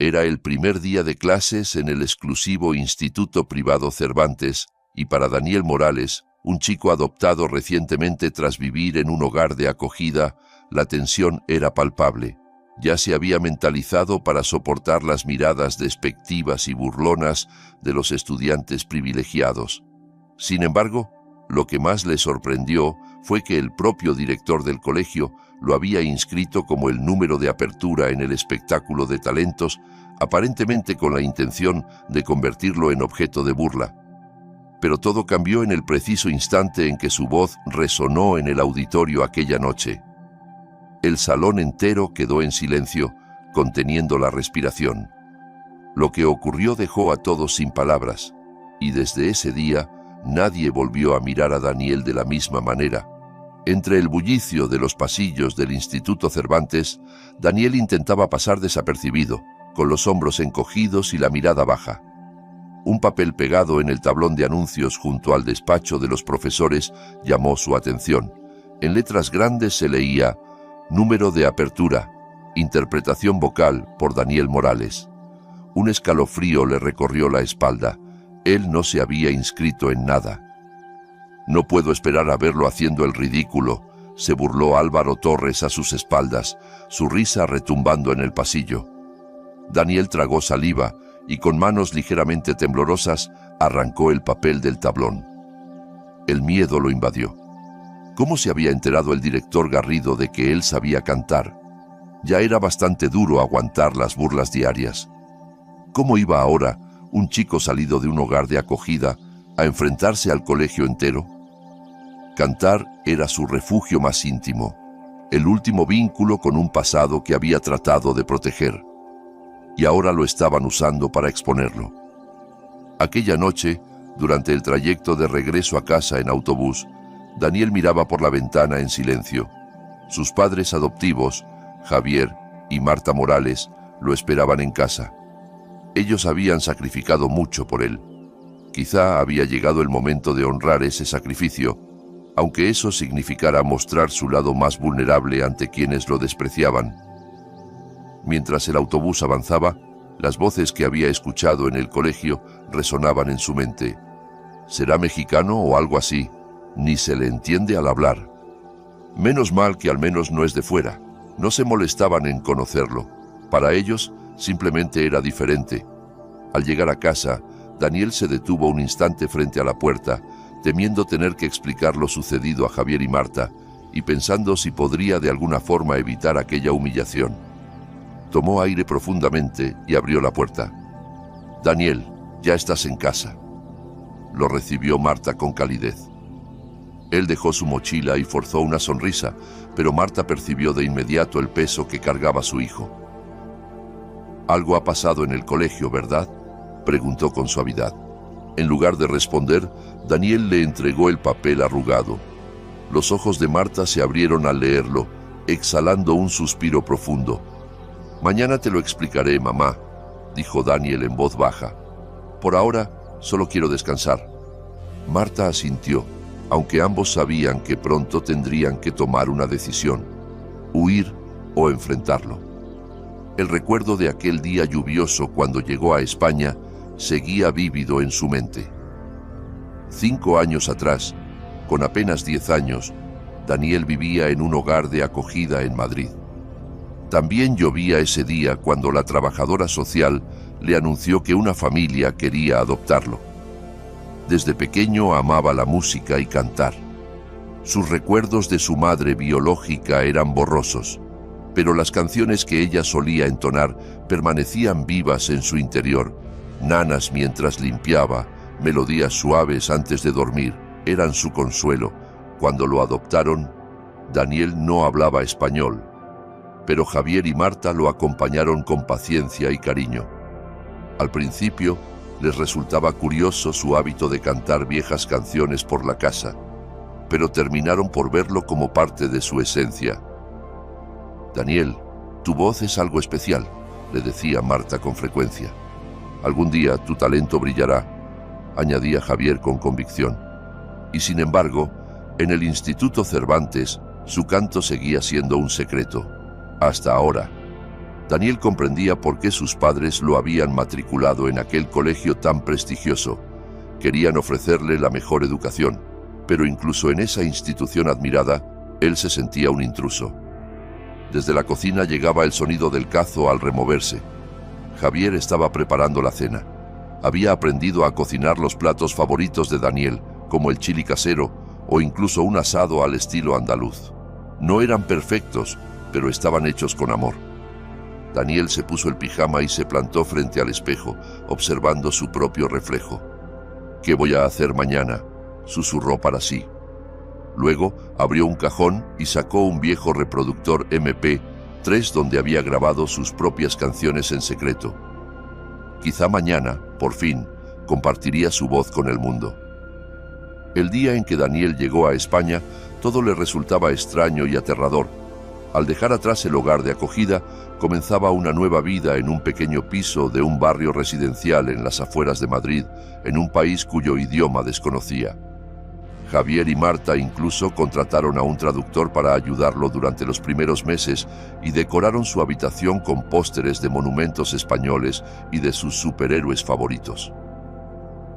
Era el primer día de clases en el exclusivo Instituto Privado Cervantes, y para Daniel Morales, un chico adoptado recientemente tras vivir en un hogar de acogida, la tensión era palpable. Ya se había mentalizado para soportar las miradas despectivas y burlonas de los estudiantes privilegiados. Sin embargo, lo que más le sorprendió fue que el propio director del colegio lo había inscrito como el número de apertura en el espectáculo de talentos, aparentemente con la intención de convertirlo en objeto de burla. Pero todo cambió en el preciso instante en que su voz resonó en el auditorio aquella noche. El salón entero quedó en silencio, conteniendo la respiración. Lo que ocurrió dejó a todos sin palabras, y desde ese día nadie volvió a mirar a Daniel de la misma manera. Entre el bullicio de los pasillos del Instituto Cervantes, Daniel intentaba pasar desapercibido, con los hombros encogidos y la mirada baja. Un papel pegado en el tablón de anuncios junto al despacho de los profesores llamó su atención. En letras grandes se leía: número de apertura, interpretación vocal por Daniel Morales. Un escalofrío le recorrió la espalda. Él no se había inscrito en nada. «No puedo esperar a verlo haciendo el ridículo», se burló Álvaro Torres a sus espaldas, su risa retumbando en el pasillo. Daniel tragó saliva y con manos ligeramente temblorosas arrancó el papel del tablón. El miedo lo invadió. ¿Cómo se había enterado el director Garrido de que él sabía cantar? Ya era bastante duro aguantar las burlas diarias. ¿Cómo iba ahora un chico salido de un hogar de acogida a enfrentarse al colegio entero? Cantar era su refugio más íntimo, el último vínculo con un pasado que había tratado de proteger. Y ahora lo estaban usando para exponerlo. Aquella noche, durante el trayecto de regreso a casa en autobús, Daniel miraba por la ventana en silencio. Sus padres adoptivos, Javier y Marta Morales, lo esperaban en casa. Ellos habían sacrificado mucho por él. Quizá había llegado el momento de honrar ese sacrificio, aunque eso significara mostrar su lado más vulnerable ante quienes lo despreciaban. Mientras el autobús avanzaba, las voces que había escuchado en el colegio resonaban en su mente. ¿Será mexicano o algo así? Ni se le entiende al hablar. Menos mal que al menos no es de fuera. No se molestaban en conocerlo. Para ellos, simplemente era diferente. Al llegar a casa, Daniel se detuvo un instante frente a la puerta, temiendo tener que explicar lo sucedido a Javier y Marta, y pensando si podría de alguna forma evitar aquella humillación. Tomó aire profundamente y abrió la puerta. «Daniel, ya estás en casa». Lo recibió Marta con calidez. Él dejó su mochila y forzó una sonrisa, pero Marta percibió de inmediato el peso que cargaba su hijo. «Algo ha pasado en el colegio, ¿verdad?», preguntó con suavidad. En lugar de responder, Daniel le entregó el papel arrugado. Los ojos de Marta se abrieron al leerlo, exhalando un suspiro profundo. «Mañana te lo explicaré, mamá», dijo Daniel en voz baja. «Por ahora, solo quiero descansar». Marta asintió, aunque ambos sabían que pronto tendrían que tomar una decisión: huir o enfrentarlo. El recuerdo de aquel día lluvioso cuando llegó a España seguía vívido en su mente. 5 años atrás, con apenas 10 años, Daniel vivía en un hogar de acogida en Madrid. También llovía ese día cuando la trabajadora social le anunció que una familia quería adoptarlo. Desde pequeño amaba la música y cantar. Sus recuerdos de su madre biológica eran borrosos, pero las canciones que ella solía entonar permanecían vivas en su interior. Nanas mientras limpiaba, melodías suaves antes de dormir, eran su consuelo. Cuando lo adoptaron, Daniel no hablaba español, pero Javier y Marta lo acompañaron con paciencia y cariño. Al principio, les resultaba curioso su hábito de cantar viejas canciones por la casa, pero terminaron por verlo como parte de su esencia. «Daniel, tu voz es algo especial», le decía Marta con frecuencia. «Algún día tu talento brillará», añadía Javier con convicción. Y sin embargo, en el Instituto Cervantes, su canto seguía siendo un secreto. Hasta ahora. Daniel comprendía por qué sus padres lo habían matriculado en aquel colegio tan prestigioso. Querían ofrecerle la mejor educación, pero incluso en esa institución admirada, él se sentía un intruso. Desde la cocina llegaba el sonido del cazo al removerse. Javier estaba preparando la cena. Había aprendido a cocinar los platos favoritos de Daniel, como el chili casero o incluso un asado al estilo andaluz. No eran perfectos, pero estaban hechos con amor. Daniel se puso el pijama y se plantó frente al espejo, observando su propio reflejo. «¿Qué voy a hacer mañana?», susurró para sí. Luego abrió un cajón y sacó un viejo reproductor MP3 donde había grabado sus propias canciones en secreto. Quizá mañana, por fin, compartiría su voz con el mundo. El día en que Daniel llegó a España, todo le resultaba extraño y aterrador. Al dejar atrás el hogar de acogida, comenzaba una nueva vida en un pequeño piso de un barrio residencial en las afueras de Madrid, en un país cuyo idioma desconocía. Javier y Marta incluso contrataron a un traductor para ayudarlo durante los primeros meses y decoraron su habitación con pósteres de monumentos españoles y de sus superhéroes favoritos.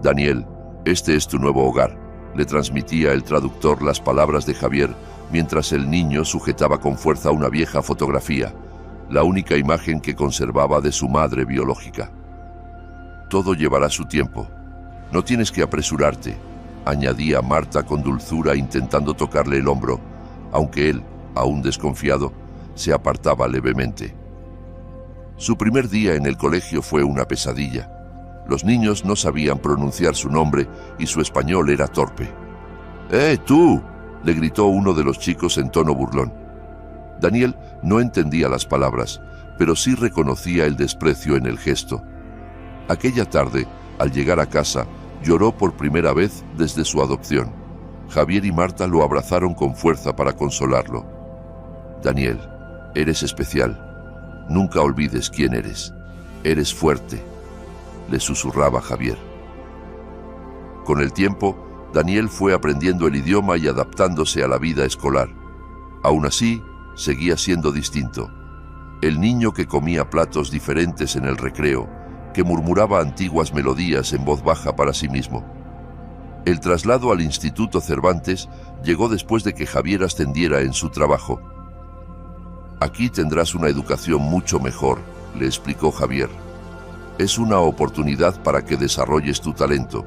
«Daniel, este es tu nuevo hogar», le transmitía el traductor las palabras de Javier, mientras el niño sujetaba con fuerza una vieja fotografía, la única imagen que conservaba de su madre biológica. «Todo llevará su tiempo. No tienes que apresurarte», añadía Marta con dulzura intentando tocarle el hombro, aunque él, aún desconfiado, se apartaba levemente. Su primer día en el colegio fue una pesadilla. Los niños no sabían pronunciar su nombre y su español era torpe. Tú!», le gritó uno de los chicos en tono burlón. Daniel no entendía las palabras, pero sí reconocía el desprecio en el gesto. Aquella tarde, al llegar a casa, lloró por primera vez desde su adopción. Javier y Marta lo abrazaron con fuerza para consolarlo. «Daniel, eres especial. Nunca olvides quién eres. Eres fuerte», le susurraba Javier. Con el tiempo, Daniel fue aprendiendo el idioma y adaptándose a la vida escolar. Aún así, seguía siendo distinto. El niño que comía platos diferentes en el recreo, que murmuraba antiguas melodías en voz baja para sí mismo. El traslado al Instituto Cervantes llegó después de que Javier ascendiera en su trabajo. «Aquí tendrás una educación mucho mejor», le explicó Javier. «Es una oportunidad para que desarrolles tu talento».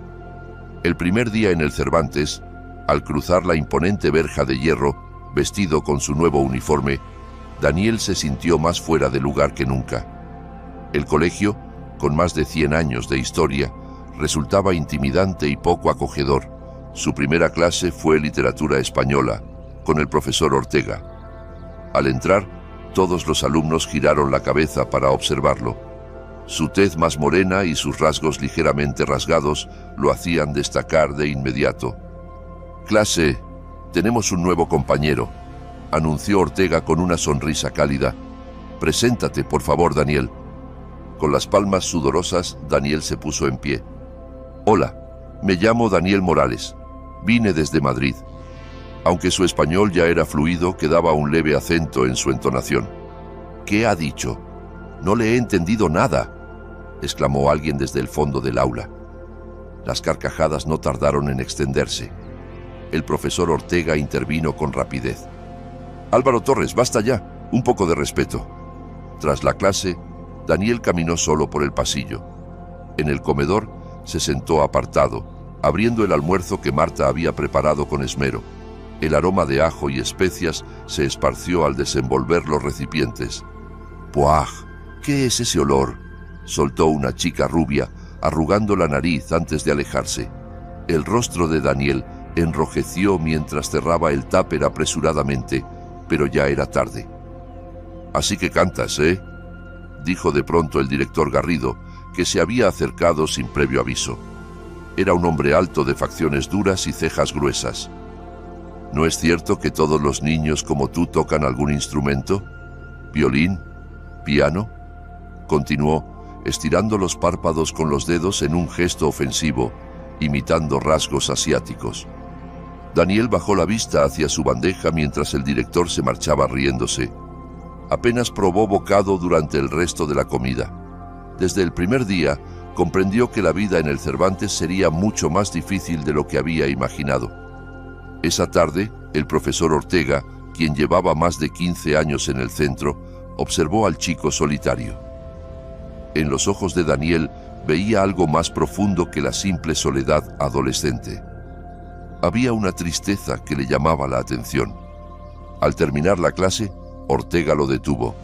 El primer día en el Cervantes, al cruzar la imponente verja de hierro, vestido con su nuevo uniforme, Daniel se sintió más fuera de lugar que nunca. El colegio, con más de 100 años de historia, resultaba intimidante y poco acogedor. Su primera clase fue literatura española, con el profesor Ortega. Al entrar, todos los alumnos giraron la cabeza para observarlo. Su tez más morena y sus rasgos ligeramente rasgados lo hacían destacar de inmediato. «Clase, tenemos un nuevo compañero», anunció Ortega con una sonrisa cálida. «Preséntate, por favor, Daniel». Con las palmas sudorosas, Daniel se puso en pie. «Hola, me llamo Daniel Morales. Vine desde Madrid». Aunque su español ya era fluido, quedaba un leve acento en su entonación. «¿Qué ha dicho? No le he entendido nada», exclamó alguien desde el fondo del aula. Las carcajadas no tardaron en extenderse. El profesor Ortega intervino con rapidez. «Álvaro Torres, basta ya, un poco de respeto». Tras la clase, Daniel caminó solo por el pasillo. En el comedor se sentó apartado, abriendo el almuerzo que Marta había preparado con esmero. El aroma de ajo y especias se esparció al desenvolver los recipientes. «¡Puaj! ¿Qué es ese olor?», soltó una chica rubia, arrugando la nariz antes de alejarse. El rostro de Daniel enrojeció mientras cerraba el tupper apresuradamente, pero ya era tarde. «Así que cantas, ¿eh?», dijo de pronto el director Garrido, que se había acercado sin previo aviso. Era un hombre alto de facciones duras y cejas gruesas. «¿No es cierto que todos los niños como tú tocan algún instrumento? ¿Violín? ¿Piano?», continuó, estirando los párpados con los dedos en un gesto ofensivo, imitando rasgos asiáticos. Daniel bajó la vista hacia su bandeja mientras el director se marchaba riéndose. Apenas probó bocado durante el resto de la comida. Desde el primer día, comprendió que la vida en el Cervantes sería mucho más difícil de lo que había imaginado. Esa tarde, el profesor Ortega, quien llevaba más de 15 años en el centro, observó al chico solitario. En los ojos de Daniel veía algo más profundo que la simple soledad adolescente. Había una tristeza que le llamaba la atención. Al terminar la clase, Ortega lo detuvo.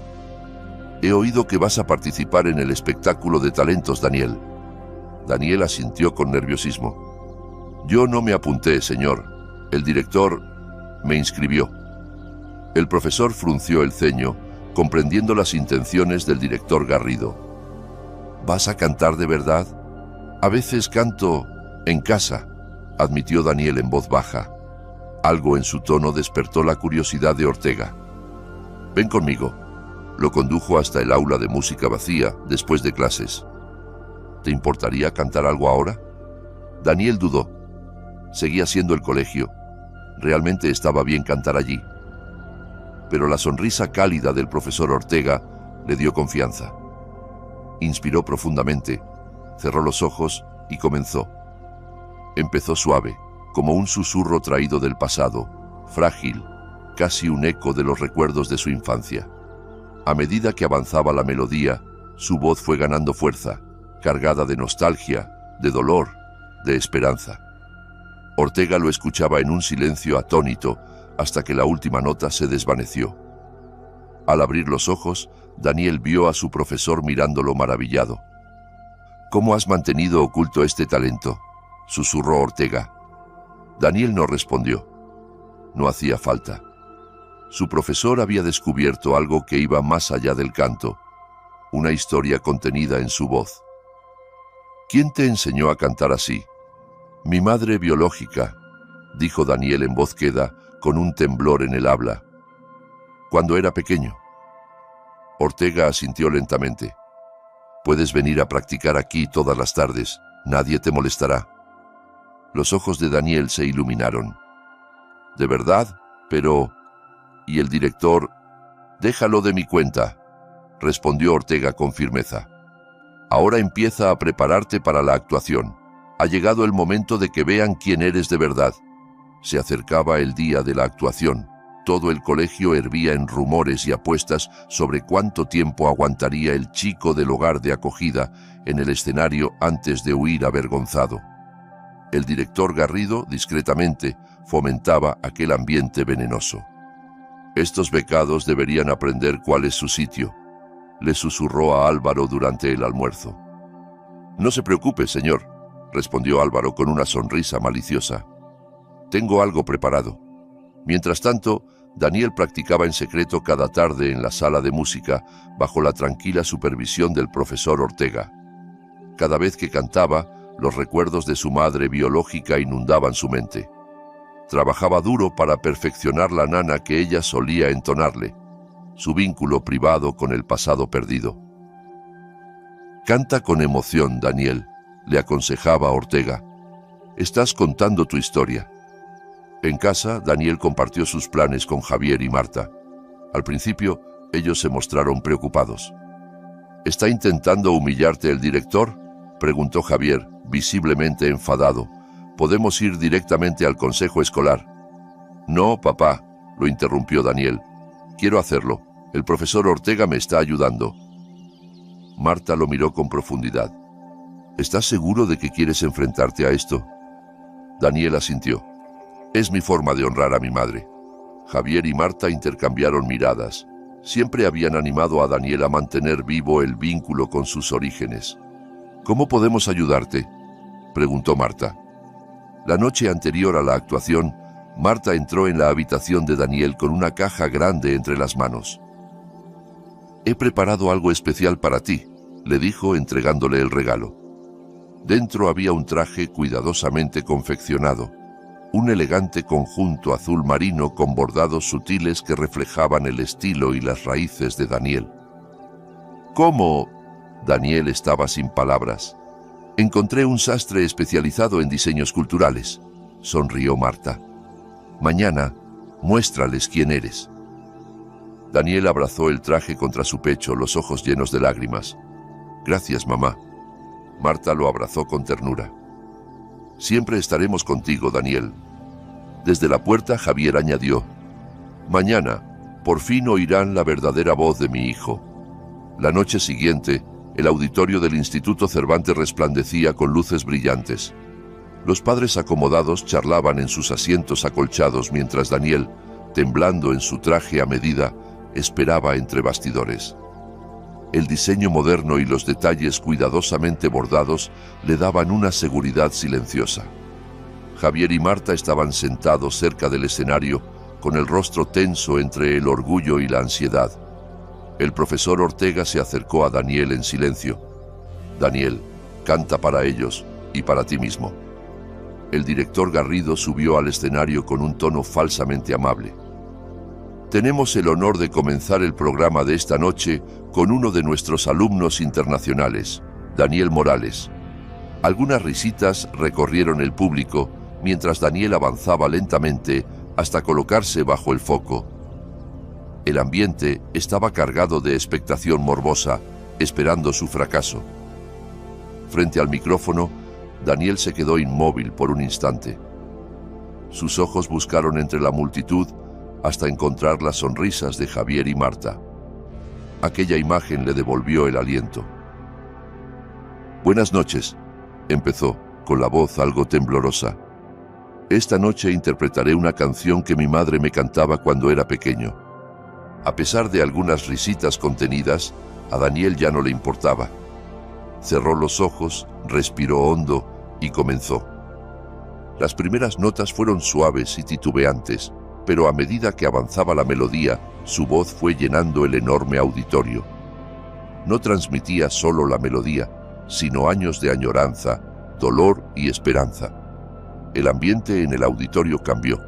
«He oído que vas a participar en el espectáculo de talentos, Daniel». Daniel asintió con nerviosismo. «Yo no me apunté, señor. El director me inscribió». El profesor frunció el ceño, comprendiendo las intenciones del director Garrido. «¿Vas a cantar de verdad?» «A veces canto en casa», admitió Daniel en voz baja. Algo en su tono despertó la curiosidad de Ortega. «Ven conmigo». Lo condujo hasta el aula de música vacía después de clases. «¿Te importaría cantar algo ahora?» Daniel dudó. Seguía siendo el colegio. Realmente estaba bien cantar allí. Pero la sonrisa cálida del profesor Ortega le dio confianza. Inspiró profundamente, cerró los ojos y comenzó. Empezó suave, como un susurro traído del pasado, frágil, casi un eco de los recuerdos de su infancia. A medida que avanzaba la melodía, su voz fue ganando fuerza, cargada de nostalgia, de dolor, de esperanza. Ortega lo escuchaba en un silencio atónito hasta que la última nota se desvaneció. Al abrir los ojos, Daniel vio a su profesor mirándolo maravillado. «¿Cómo has mantenido oculto este talento?», susurró Ortega. Daniel no respondió. No hacía falta. Su profesor había descubierto algo que iba más allá del canto, una historia contenida en su voz. «¿Quién te enseñó a cantar así?» «Mi madre biológica», dijo Daniel en voz queda, con un temblor en el habla. «Cuando era pequeño». Ortega asintió lentamente. «Puedes venir a practicar aquí todas las tardes, nadie te molestará». Los ojos de Daniel se iluminaron. «¿De verdad? Pero...» «¿Y el director?» «Déjalo de mi cuenta», respondió Ortega con firmeza. «Ahora empieza a prepararte para la actuación. Ha llegado el momento de que vean quién eres de verdad». Se acercaba el día de la actuación. Todo el colegio hervía en rumores y apuestas sobre cuánto tiempo aguantaría el chico del hogar de acogida en el escenario antes de huir avergonzado. El director Garrido, discretamente, fomentaba aquel ambiente venenoso. «Estos becados deberían aprender cuál es su sitio», le susurró a Álvaro durante el almuerzo. «No se preocupe, señor», respondió Álvaro con una sonrisa maliciosa. «Tengo algo preparado». Mientras tanto, Daniel practicaba en secreto cada tarde en la sala de música bajo la tranquila supervisión del profesor Ortega. Cada vez que cantaba, los recuerdos de su madre biológica inundaban su mente. Trabajaba duro para perfeccionar la nana que ella solía entonarle, su vínculo privado con el pasado perdido. «Canta con emoción, Daniel», le aconsejaba Ortega. «Estás contando tu historia». En casa, Daniel compartió sus planes con Javier y Marta. Al principio, ellos se mostraron preocupados. «¿Está intentando humillarte el director?», preguntó Javier, visiblemente enfadado. «Podemos ir directamente al consejo escolar». «No, papá», lo interrumpió Daniel. «Quiero hacerlo. El profesor Ortega me está ayudando». Marta lo miró con profundidad. «¿Estás seguro de que quieres enfrentarte a esto?». Daniel asintió. «Es mi forma de honrar a mi madre». Javier y Marta intercambiaron miradas. Siempre habían animado a Daniel a mantener vivo el vínculo con sus orígenes. «¿Cómo podemos ayudarte?», preguntó Marta. La noche anterior a la actuación, Marta entró en la habitación de Daniel con una caja grande entre las manos. «He preparado algo especial para ti», le dijo entregándole el regalo. Dentro había un traje cuidadosamente confeccionado, un elegante conjunto azul marino con bordados sutiles que reflejaban el estilo y las raíces de Daniel. «¿Cómo?». Daniel estaba sin palabras. «Encontré un sastre especializado en diseños culturales», sonrió Marta. «Mañana, muéstrales quién eres». Daniel abrazó el traje contra su pecho, los ojos llenos de lágrimas. «Gracias, mamá». Marta lo abrazó con ternura. «Siempre estaremos contigo, Daniel». Desde la puerta, Javier añadió: «Mañana, por fin oirán la verdadera voz de mi hijo». La noche siguiente, el auditorio del Instituto Cervantes resplandecía con luces brillantes. Los padres acomodados charlaban en sus asientos acolchados mientras Daniel, temblando en su traje a medida, esperaba entre bastidores. El diseño moderno y los detalles cuidadosamente bordados le daban una seguridad silenciosa. Javier y Marta estaban sentados cerca del escenario, con el rostro tenso entre el orgullo y la ansiedad. El profesor Ortega se acercó a Daniel en silencio. «Daniel, canta para ellos y para ti mismo». El director Garrido subió al escenario con un tono falsamente amable. «Tenemos el honor de comenzar el programa de esta noche con uno de nuestros alumnos internacionales, Daniel Morales». Algunas risitas recorrieron el público mientras Daniel avanzaba lentamente hasta colocarse bajo el foco. El ambiente estaba cargado de expectación morbosa, esperando su fracaso. Frente al micrófono, Daniel se quedó inmóvil por un instante. Sus ojos buscaron entre la multitud hasta encontrar las sonrisas de Javier y Marta. Aquella imagen le devolvió el aliento. «Buenas noches», empezó, con la voz algo temblorosa. «Esta noche interpretaré una canción que mi madre me cantaba cuando era pequeño». A pesar de algunas risitas contenidas, a Daniel ya no le importaba. Cerró los ojos, respiró hondo y comenzó. Las primeras notas fueron suaves y titubeantes, pero a medida que avanzaba la melodía, su voz fue llenando el enorme auditorio. No transmitía solo la melodía, sino años de añoranza, dolor y esperanza. El ambiente en el auditorio cambió.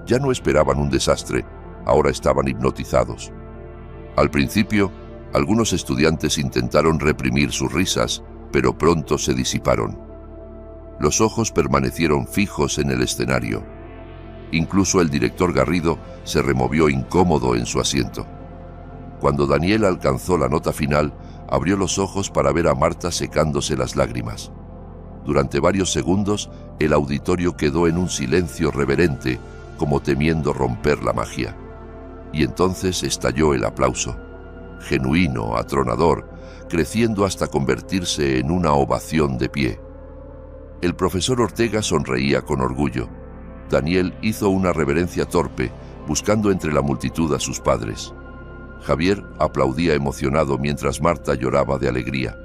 Ya no esperaban un desastre, ahora estaban hipnotizados. Al principio, algunos estudiantes intentaron reprimir sus risas, pero pronto se disiparon. Los ojos permanecieron fijos en el escenario. Incluso el director Garrido se removió incómodo en su asiento. Cuando Daniel alcanzó la nota final, abrió los ojos para ver a Marta secándose las lágrimas. Durante varios segundos, el auditorio quedó en un silencio reverente, como temiendo romper la magia. Y entonces estalló el aplauso, genuino, atronador, creciendo hasta convertirse en una ovación de pie. El profesor Ortega sonreía con orgullo. Daniel hizo una reverencia torpe, buscando entre la multitud a sus padres. Javier aplaudía emocionado mientras Marta lloraba de alegría.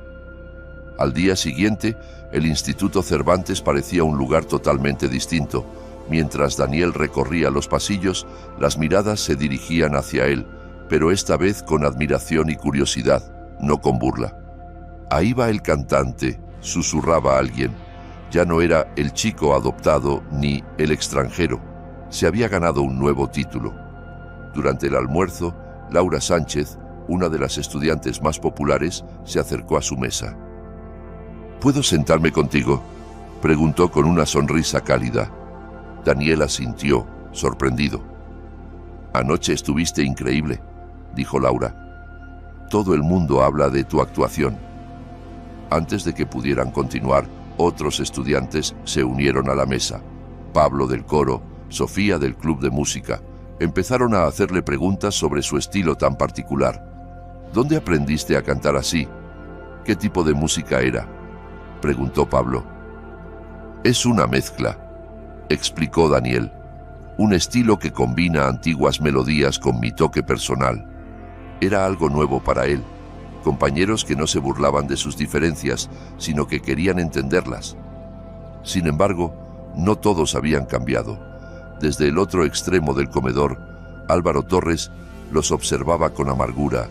Al día siguiente, el Instituto Cervantes parecía un lugar totalmente distinto. Mientras Daniel recorría los pasillos, las miradas se dirigían hacia él, pero esta vez con admiración y curiosidad, no con burla. «Ahí va el cantante», susurraba alguien. Ya no era el chico adoptado ni el extranjero. Se había ganado un nuevo título. Durante el almuerzo, Laura Sánchez, una de las estudiantes más populares, se acercó a su mesa. «¿Puedo sentarme contigo?», preguntó con una sonrisa cálida. Daniel asintió, sorprendido. «Anoche estuviste increíble», dijo Laura. «Todo el mundo habla de tu actuación». Antes de que pudieran continuar, otros estudiantes se unieron a la mesa. Pablo del coro, Sofía del club de música. Empezaron a hacerle preguntas sobre su estilo tan particular. «¿Dónde aprendiste a cantar así? ¿Qué tipo de música era?», preguntó Pablo. «Es una mezcla», explicó Daniel. «Un estilo que combina antiguas melodías con mi toque personal». Era algo nuevo para él. Compañeros que no se burlaban de sus diferencias, sino que querían entenderlas. Sin embargo, no todos habían cambiado. Desde el otro extremo del comedor, Álvaro Torres los observaba con amargura,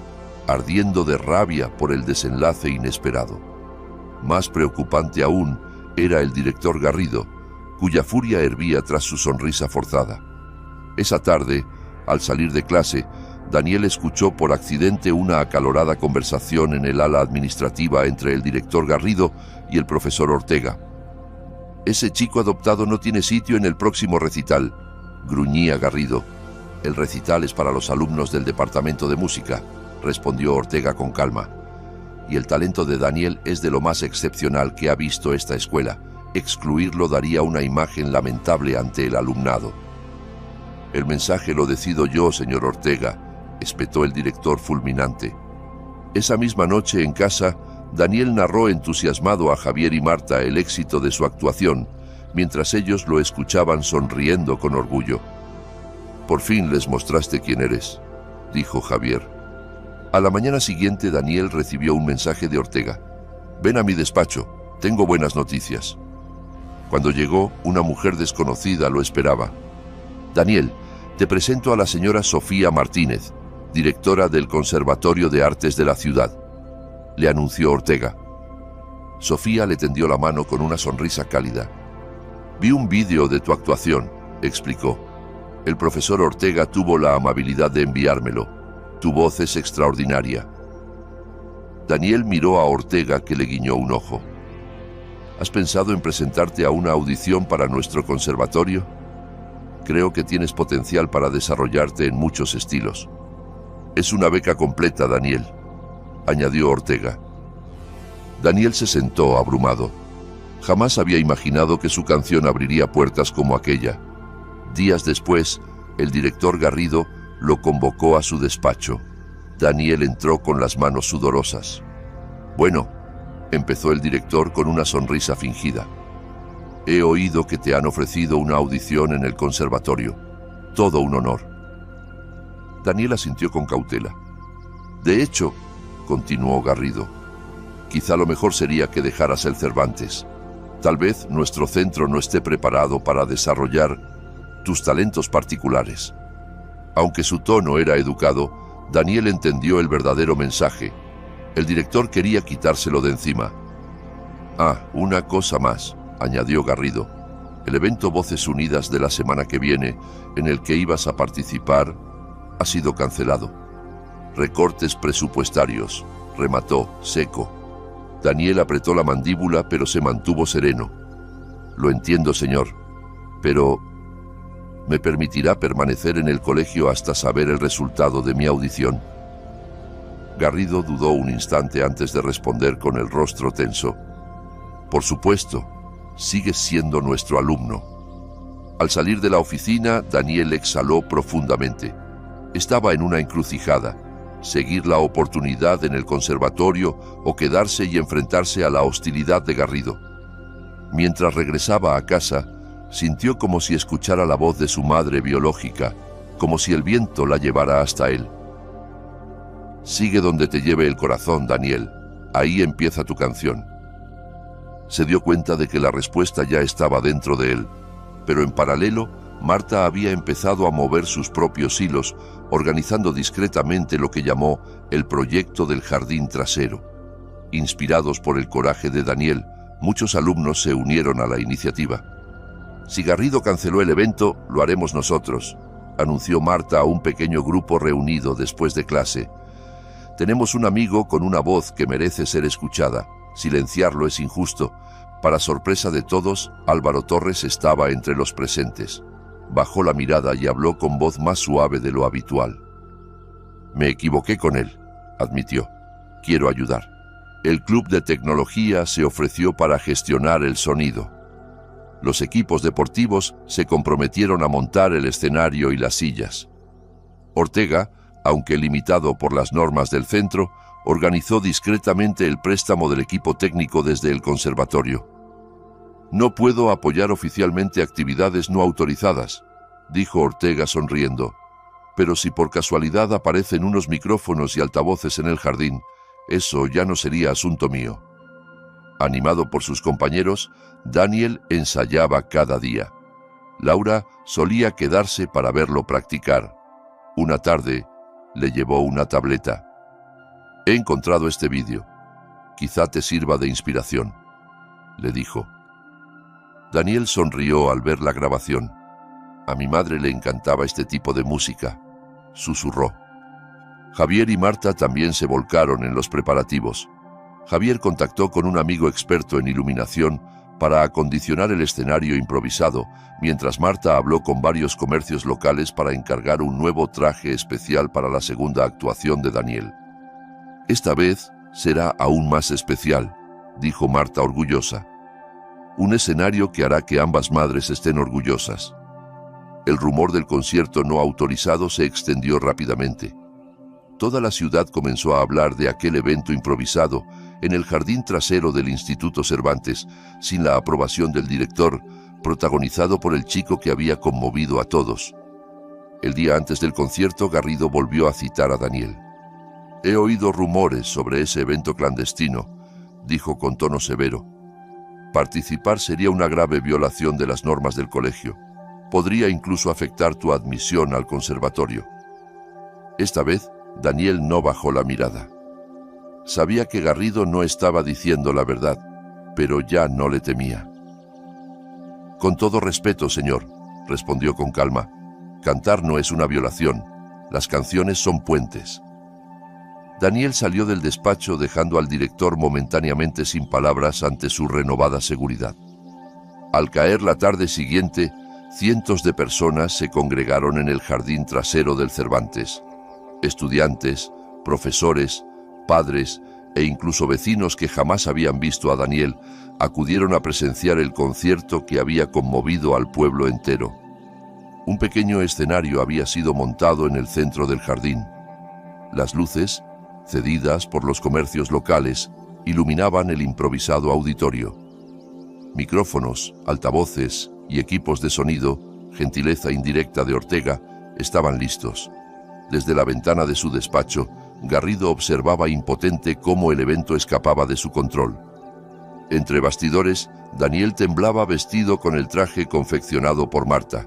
ardiendo de rabia por el desenlace inesperado. Más preocupante aún era el director Garrido, cuya furia hervía tras su sonrisa forzada. Esa tarde, al salir de clase, Daniel escuchó por accidente una acalorada conversación en el ala administrativa entre el director Garrido y el profesor Ortega. «Ese chico adoptado no tiene sitio en el próximo recital», gruñía Garrido. El recital es para los alumnos del departamento de música, respondió Ortega con calma. Y el talento de Daniel es de lo más excepcional que ha visto esta escuela. Excluirlo daría una imagen lamentable ante el alumnado. El mensaje lo decido yo, señor Ortega, espetó el director fulminante. Esa misma noche en casa, Daniel narró entusiasmado a Javier y Marta el éxito de su actuación, mientras ellos lo escuchaban sonriendo con orgullo. Por fin les mostraste quién eres, dijo Javier. A la mañana siguiente Daniel recibió un mensaje de Ortega. Ven a mi despacho, tengo buenas noticias. Cuando llegó, una mujer desconocida lo esperaba. Daniel, te presento a la señora Sofía Martínez, directora del Conservatorio de Artes de la ciudad, le anunció Ortega. Sofía le tendió la mano con una sonrisa cálida. Vi un vídeo de tu actuación, explicó. El profesor Ortega tuvo la amabilidad de enviármelo. Tu voz es extraordinaria. Daniel miró a Ortega, que le guiñó un ojo. ¿Has pensado en presentarte a una audición para nuestro conservatorio? Creo que tienes potencial para desarrollarte en muchos estilos. Es una beca completa, Daniel, añadió Ortega. Daniel se sentó abrumado. Jamás había imaginado que su canción abriría puertas como aquella. Días después, el director Garrido lo convocó a su despacho. Daniel entró con las manos sudorosas. Bueno, empezó el director con una sonrisa fingida. He oído que te han ofrecido una audición en el conservatorio. Todo un honor. Daniel asintió con cautela. De hecho, continuó Garrido, quizá lo mejor sería que dejaras el Cervantes. Tal vez nuestro centro no esté preparado para desarrollar tus talentos particulares. Aunque su tono era educado, Daniel entendió el verdadero mensaje. El director quería quitárselo de encima. Ah, una cosa más, añadió Garrido. El evento Voces Unidas de la semana que viene, en el que ibas a participar, ha sido cancelado. Recortes presupuestarios, remató, seco. Daniel apretó la mandíbula, pero se mantuvo sereno. Lo entiendo, señor, pero ¿me permitirá permanecer en el colegio hasta saber el resultado de mi audición? Garrido dudó un instante antes de responder con el rostro tenso. Por supuesto, sigues siendo nuestro alumno. Al salir de la oficina, Daniel exhaló profundamente. Estaba en una encrucijada. Seguir la oportunidad en el conservatorio o quedarse y enfrentarse a la hostilidad de Garrido. Mientras regresaba a casa, sintió como si escuchara la voz de su madre biológica, como si el viento la llevara hasta él. Sigue donde te lleve el corazón, Daniel. Ahí empieza tu canción. Se dio cuenta de que la respuesta ya estaba dentro de él, pero en paralelo, Marta había empezado a mover sus propios hilos, organizando discretamente lo que llamó el proyecto del jardín trasero. Inspirados por el coraje de Daniel, muchos alumnos se unieron a la iniciativa. Si Garrido canceló el evento, lo haremos nosotros, anunció Marta a un pequeño grupo reunido después de clase. Tenemos un amigo con una voz que merece ser escuchada. Silenciarlo es injusto. Para sorpresa de todos, Álvaro Torres estaba entre los presentes. Bajó la mirada y habló con voz más suave de lo habitual. Me equivoqué con él, admitió. Quiero ayudar. El club de tecnología se ofreció para gestionar el sonido. Los equipos deportivos se comprometieron a montar el escenario y las sillas. Ortega, aunque limitado por las normas del centro, organizó discretamente el préstamo del equipo técnico desde el conservatorio. No puedo apoyar oficialmente actividades no autorizadas, dijo Ortega sonriendo, pero si por casualidad aparecen unos micrófonos y altavoces en el jardín, eso ya no sería asunto mío. Animado por sus compañeros, Daniel ensayaba cada día. Laura solía quedarse para verlo practicar. Una tarde, le llevó una tableta. He encontrado este vídeo. Quizá te sirva de inspiración, le dijo. Daniel sonrió al ver la grabación. A mi madre le encantaba este tipo de música, susurró. Javier y Marta también se volcaron en los preparativos. Javier contactó con un amigo experto en iluminación para acondicionar el escenario improvisado, mientras Marta habló con varios comercios locales para encargar un nuevo traje especial para la segunda actuación de Daniel. «Esta vez será aún más especial», dijo Marta orgullosa. «Un escenario que hará que ambas madres estén orgullosas». El rumor del concierto no autorizado se extendió rápidamente. Toda la ciudad comenzó a hablar de aquel evento improvisado en el jardín trasero del Instituto Cervantes, sin la aprobación del director, protagonizado por el chico que había conmovido a todos. El día antes del concierto, Garrido volvió a citar a Daniel. «He oído rumores sobre ese evento clandestino», dijo con tono severo. «Participar sería una grave violación de las normas del colegio. Podría incluso afectar tu admisión al conservatorio». Esta vez, Daniel no bajó la mirada. Sabía que Garrido no estaba diciendo la verdad, pero ya no le temía. «Con todo respeto, señor», respondió con calma, «cantar no es una violación. Las canciones son puentes». Daniel salió del despacho dejando al director momentáneamente sin palabras ante su renovada seguridad. Al caer la tarde siguiente, cientos de personas se congregaron en el jardín trasero del Cervantes. Estudiantes, profesores, padres e incluso vecinos que jamás habían visto a Daniel acudieron a presenciar el concierto que había conmovido al pueblo entero. Un pequeño escenario había sido montado en el centro del jardín. Las luces, cedidas por los comercios locales, iluminaban el improvisado auditorio. Micrófonos, altavoces y equipos de sonido, gentileza indirecta de Ortega, estaban listos. Desde la ventana de su despacho, Garrido observaba impotente cómo el evento escapaba de su control. Entre bastidores, Daniel temblaba vestido con el traje confeccionado por Marta.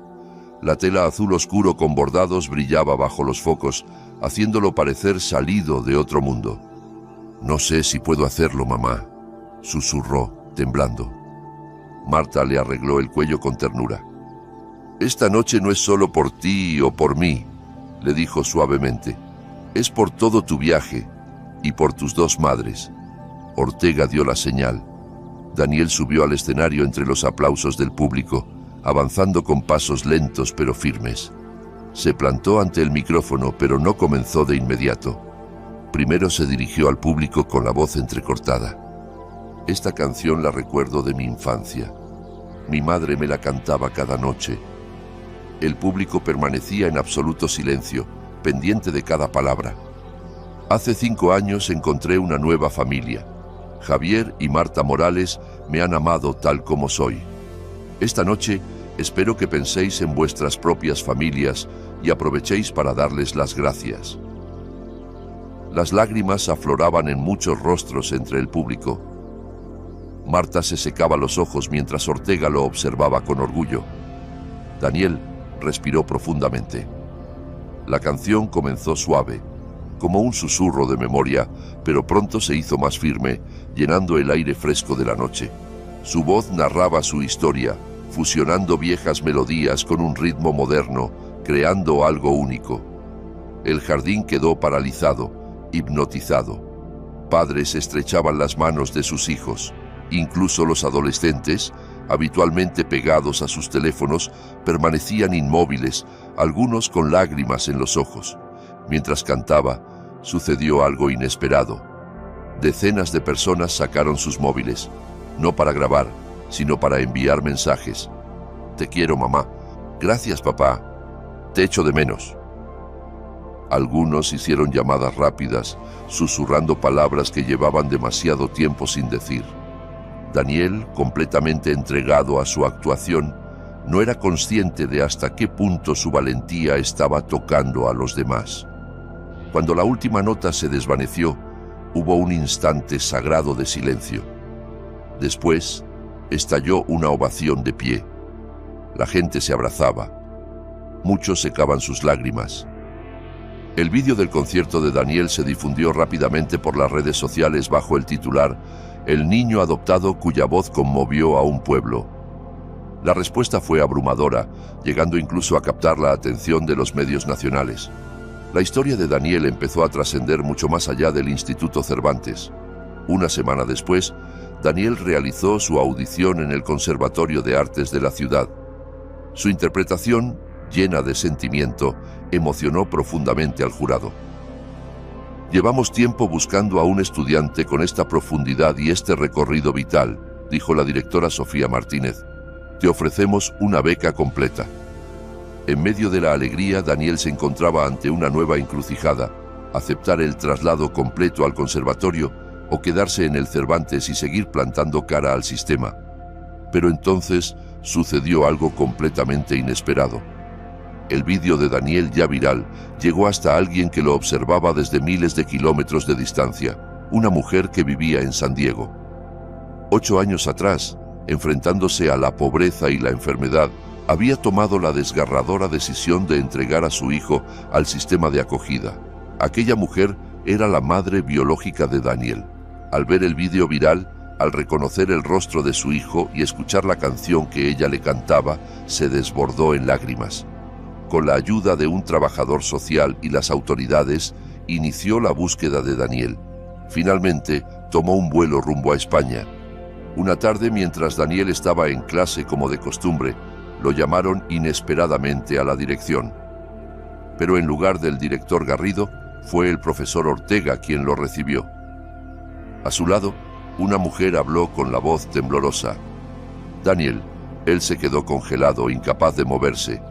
La tela azul oscuro con bordados brillaba bajo los focos, haciéndolo parecer salido de otro mundo. «No sé si puedo hacerlo, mamá», susurró, temblando. Marta le arregló el cuello con ternura. «Esta noche no es solo por ti o por mí», le dijo suavemente. «Es por todo tu viaje y por tus dos madres». Ortega dio la señal. Daniel subió al escenario entre los aplausos del público, avanzando con pasos lentos pero firmes. Se plantó ante el micrófono, pero no comenzó de inmediato. Primero se dirigió al público con la voz entrecortada. «Esta canción la recuerdo de mi infancia. Mi madre me la cantaba cada noche». El público permanecía en absoluto silencio, pendiente de cada palabra. «Hace 5 años encontré una nueva familia. Javier y Marta Morales me han amado tal como soy. Esta noche espero que penséis en vuestras propias familias y aprovechéis para darles las gracias». Las lágrimas afloraban en muchos rostros entre el público. Marta se secaba los ojos mientras Ortega lo observaba con orgullo. Daniel respiró profundamente. La canción comenzó suave, como un susurro de memoria, pero pronto se hizo más firme, llenando el aire fresco de la noche. Su voz narraba su historia, fusionando viejas melodías con un ritmo moderno, creando algo único. El jardín quedó paralizado, hipnotizado. Padres estrechaban las manos de sus hijos. Incluso los adolescentes, habitualmente pegados a sus teléfonos, permanecían inmóviles, algunos con lágrimas en los ojos. Mientras cantaba, sucedió algo inesperado. Decenas de personas sacaron sus móviles, no para grabar, sino para enviar mensajes. «Te quiero, mamá». «Gracias, papá». «Te echo de menos». Algunos hicieron llamadas rápidas, susurrando palabras que llevaban demasiado tiempo sin decir. Daniel, completamente entregado a su actuación, no era consciente de hasta qué punto su valentía estaba tocando a los demás. Cuando la última nota se desvaneció, hubo un instante sagrado de silencio. Después, estalló una ovación de pie. La gente se abrazaba. Muchos secaban sus lágrimas. El vídeo del concierto de Daniel se difundió rápidamente por las redes sociales bajo el titular «El niño adoptado cuya voz conmovió a un pueblo». La respuesta fue abrumadora, llegando incluso a captar la atención de los medios nacionales. La historia de Daniel empezó a trascender mucho más allá del Instituto Cervantes. Una semana después, Daniel realizó su audición en el Conservatorio de Artes de la ciudad. Su interpretación, llena de sentimiento, emocionó profundamente al jurado. «Llevamos tiempo buscando a un estudiante con esta profundidad y este recorrido vital», dijo la directora Sofía Martínez. «Te ofrecemos una beca completa». En medio de la alegría, Daniel se encontraba ante una nueva encrucijada: aceptar el traslado completo al conservatorio o quedarse en el Cervantes y seguir plantando cara al sistema. Pero entonces sucedió algo completamente inesperado. El vídeo de Daniel, ya viral, llegó hasta alguien que lo observaba desde miles de kilómetros de distancia, una mujer que vivía en San Diego. 8 años atrás, enfrentándose a la pobreza y la enfermedad, había tomado la desgarradora decisión de entregar a su hijo al sistema de acogida. Aquella mujer era la madre biológica de Daniel. Al ver el vídeo viral, al reconocer el rostro de su hijo y escuchar la canción que ella le cantaba, se desbordó en lágrimas. Con la ayuda de un trabajador social y las autoridades, inició la búsqueda de Daniel. Finalmente, tomó un vuelo rumbo a España. Una tarde, mientras Daniel estaba en clase como de costumbre, lo llamaron inesperadamente a la dirección. Pero en lugar del director Garrido, fue el profesor Ortega quien lo recibió. A su lado, una mujer habló con la voz temblorosa. «Daniel». Él se quedó congelado, incapaz de moverse.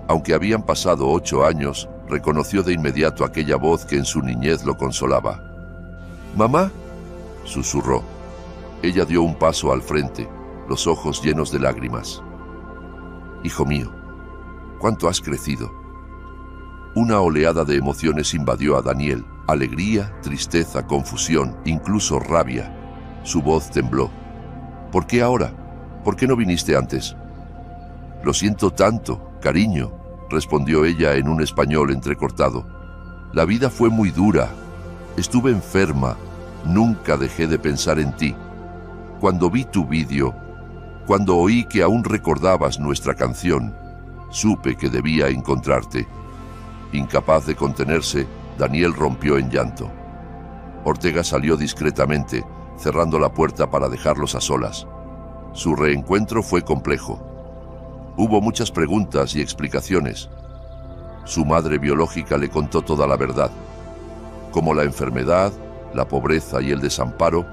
Aunque habían pasado 8 años, reconoció de inmediato aquella voz que en su niñez lo consolaba. «¿Mamá?», susurró. Ella dio un paso al frente, los ojos llenos de lágrimas. «Hijo mío, ¿cuánto has crecido?». Una oleada de emociones invadió a Daniel: alegría, tristeza, confusión, incluso rabia. Su voz tembló. «¿Por qué ahora? ¿Por qué no viniste antes?». «Lo siento tanto, cariño», respondió ella en un español entrecortado. «La vida fue muy dura. Estuve enferma. Nunca dejé de pensar en ti. Cuando vi tu vídeo, cuando oí que aún recordabas nuestra canción, supe que debía encontrarte». Incapaz de contenerse, Daniel rompió en llanto. Ortega salió discretamente, cerrando la puerta para dejarlos a solas. Su reencuentro fue complejo. Hubo muchas preguntas y explicaciones. Su madre biológica le contó toda la verdad. Cómo la enfermedad, la pobreza y el desamparo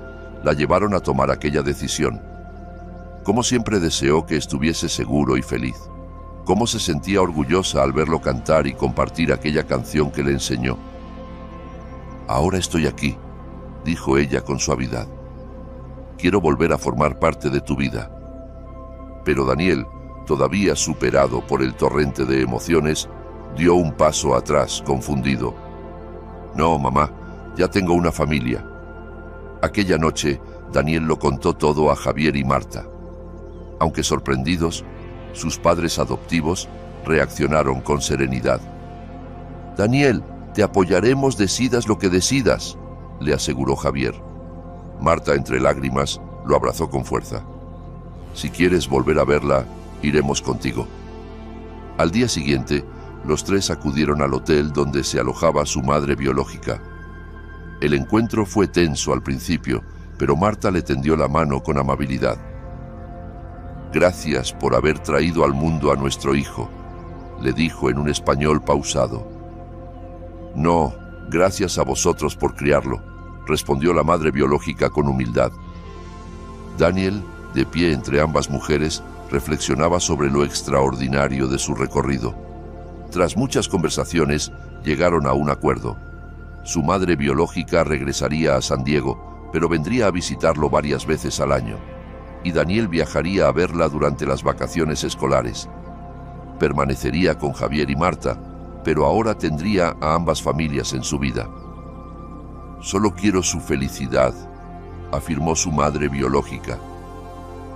la llevaron a tomar aquella decisión. Cómo siempre deseó que estuviese seguro y feliz. Cómo se sentía orgullosa al verlo cantar y compartir aquella canción que le enseñó. «Ahora estoy aquí», dijo ella con suavidad. «Quiero volver a formar parte de tu vida». Pero Daniel, todavía superado por el torrente de emociones, dio un paso atrás, confundido. «No, mamá, ya tengo una familia». Aquella noche, Daniel lo contó todo a Javier y Marta. Aunque sorprendidos, sus padres adoptivos reaccionaron con serenidad. «Daniel, te apoyaremos decidas lo que decidas», le aseguró Javier. Marta, entre lágrimas, lo abrazó con fuerza. «Si quieres volver a verla, iremos contigo». Al día siguiente, los tres acudieron al hotel donde se alojaba su madre biológica. El encuentro fue tenso al principio, pero Marta le tendió la mano con amabilidad. «Gracias por haber traído al mundo a nuestro hijo», le dijo en un español pausado. «No, gracias a vosotros por criarlo», respondió la madre biológica con humildad. Daniel, de pie entre ambas mujeres, reflexionaba sobre lo extraordinario de su recorrido. Tras muchas conversaciones, llegaron a un acuerdo. Su madre biológica regresaría a San Diego, pero vendría a visitarlo varias veces al año. Y Daniel viajaría a verla durante las vacaciones escolares. Permanecería con Javier y Marta, pero ahora tendría a ambas familias en su vida. «Solo quiero su felicidad», afirmó su madre biológica.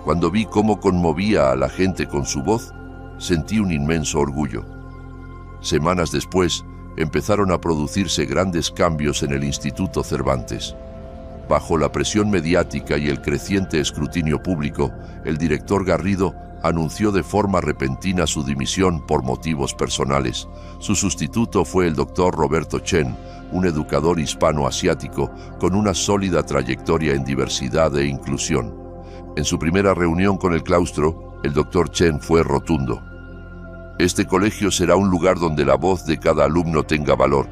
Cuando vi cómo conmovía a la gente con su voz, sentí un inmenso orgullo. Semanas después, empezaron a producirse grandes cambios en el Instituto Cervantes. Bajo la presión mediática y el creciente escrutinio público, el director Garrido anunció de forma repentina su dimisión por motivos personales. Su sustituto fue el doctor Roberto Chen, un educador hispano-asiático con una sólida trayectoria en diversidad e inclusión. En su primera reunión con el claustro, el doctor Chen fue rotundo. Este colegio será un lugar donde la voz de cada alumno tenga valor.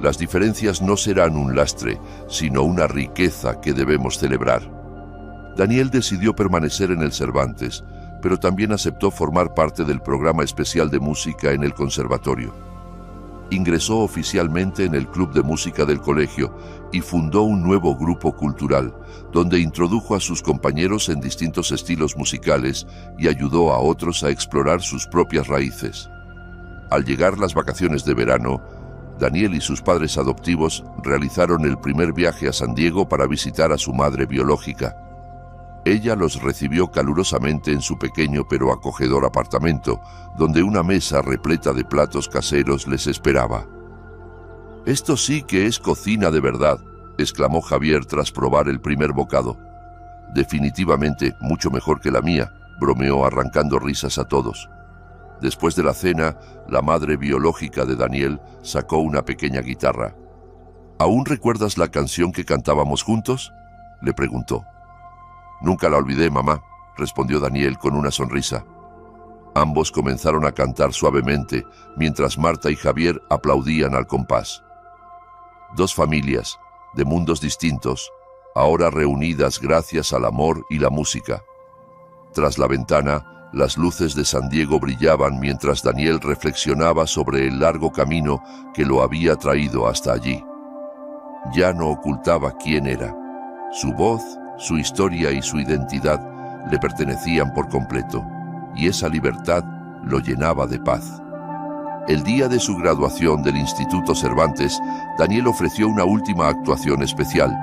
Las diferencias no serán un lastre, sino una riqueza que debemos celebrar. Daniel decidió permanecer en el Cervantes, pero también aceptó formar parte del programa especial de música en el conservatorio. Ingresó oficialmente en el club de música del colegio y fundó un nuevo grupo cultural, donde introdujo a sus compañeros en distintos estilos musicales y ayudó a otros a explorar sus propias raíces. Al llegar las vacaciones de verano, Daniel y sus padres adoptivos realizaron el primer viaje a San Diego para visitar a su madre biológica. Ella los recibió calurosamente en su pequeño pero acogedor apartamento, donde una mesa repleta de platos caseros les esperaba. «Esto sí que es cocina de verdad», exclamó Javier tras probar el primer bocado. «Definitivamente mucho mejor que la mía», bromeó arrancando risas a todos. Después de la cena, la madre biológica de Daniel sacó una pequeña guitarra. «¿Aún recuerdas la canción que cantábamos juntos?», le preguntó. «Nunca la olvidé, mamá», respondió Daniel con una sonrisa. Ambos comenzaron a cantar suavemente, mientras Marta y Javier aplaudían al compás. Dos familias, de mundos distintos, ahora reunidas gracias al amor y la música. Tras la ventana, las luces de San Diego brillaban mientras Daniel reflexionaba sobre el largo camino que lo había traído hasta allí. Ya no ocultaba quién era. Su voz, su historia y su identidad le pertenecían por completo, y esa libertad lo llenaba de paz. El día de su graduación del Instituto Cervantes, Daniel ofreció una última actuación especial.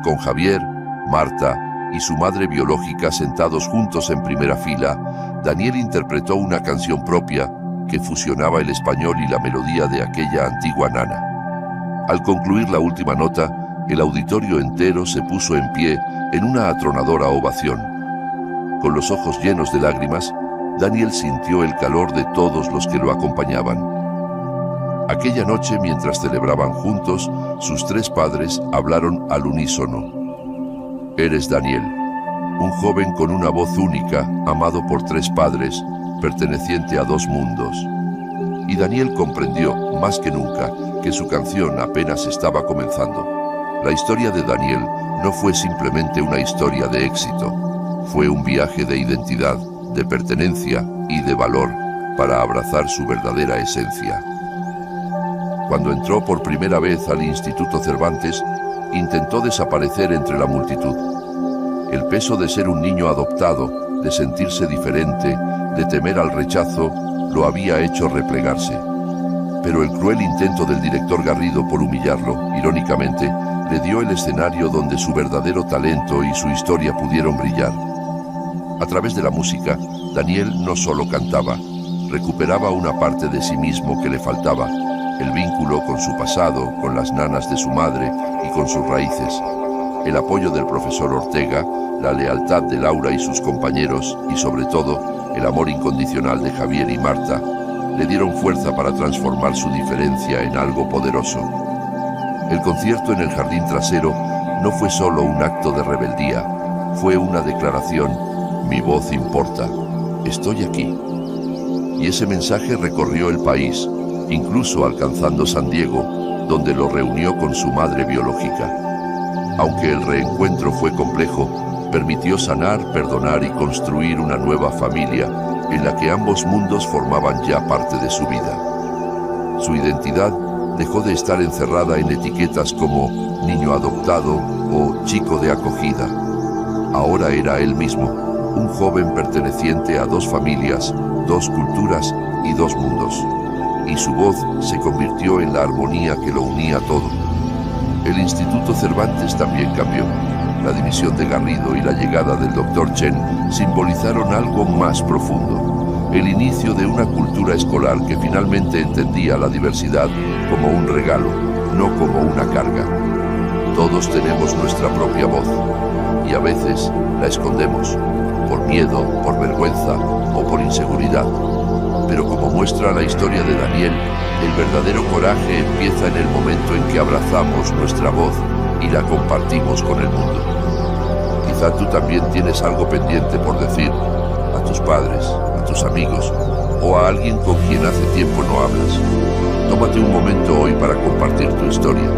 Con Javier, Marta y su madre biológica sentados juntos en primera fila, Daniel interpretó una canción propia que fusionaba el español y la melodía de aquella antigua nana. Al concluir la última nota, el auditorio entero se puso en pie en una atronadora ovación. Con los ojos llenos de lágrimas, Daniel sintió el calor de todos los que lo acompañaban. Aquella noche, mientras celebraban juntos, sus tres padres hablaron al unísono. «Eres Daniel, un joven con una voz única, amado por tres padres, perteneciente a dos mundos». Y Daniel comprendió, más que nunca, que su canción apenas estaba comenzando. La historia de Daniel no fue simplemente una historia de éxito, fue un viaje de identidad, de pertenencia y de valor para abrazar su verdadera esencia. Cuando entró por primera vez al Instituto Cervantes, intentó desaparecer entre la multitud. El peso de ser un niño adoptado, de sentirse diferente, de temer al rechazo, lo había hecho replegarse. Pero el cruel intento del director Garrido por humillarlo, irónicamente, le dio el escenario donde su verdadero talento y su historia pudieron brillar. A través de la música, Daniel no solo cantaba, recuperaba una parte de sí mismo que le faltaba, el vínculo con su pasado, con las nanas de su madre y con sus raíces. El apoyo del profesor Ortega, la lealtad de Laura y sus compañeros y sobre todo el amor incondicional de Javier y Marta le dieron fuerza para transformar su diferencia en algo poderoso. El concierto en el jardín trasero no fue solo un acto de rebeldía, fue una declaración: mi voz importa, estoy aquí. Y ese mensaje recorrió el país, incluso alcanzando San Diego, donde lo reunió con su madre biológica. Aunque el reencuentro fue complejo, permitió sanar, perdonar y construir una nueva familia en la que ambos mundos formaban ya parte de su vida. Su identidad dejó de estar encerrada en etiquetas como niño adoptado o chico de acogida. Ahora era él mismo, un joven perteneciente a dos familias, dos culturas y dos mundos. Y su voz se convirtió en la armonía que lo unía todo. El Instituto Cervantes también cambió. La dimisión de Garrido y la llegada del Dr. Chen simbolizaron algo más profundo. El inicio de una cultura escolar que finalmente entendía la diversidad como un regalo, no como una carga. Todos tenemos nuestra propia voz y a veces la escondemos, por miedo, por vergüenza o por inseguridad. Pero como muestra la historia de Daniel, el verdadero coraje empieza en el momento en que abrazamos nuestra voz y la compartimos con el mundo. Quizá tú también tienes algo pendiente por decir a tus padres, a tus amigos o a alguien con quien hace tiempo no hablas. Tómate un momento hoy para compartir tu historia.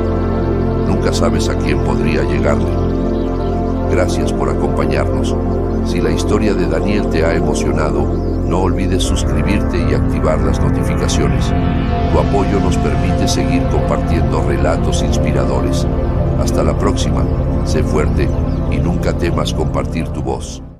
Nunca sabes a quién podría llegarle. Gracias por acompañarnos. Si la historia de Daniel te ha emocionado, no olvides suscribirte y activar las notificaciones. Tu apoyo nos permite seguir compartiendo relatos inspiradores. Hasta la próxima. Sé fuerte y nunca temas compartir tu voz.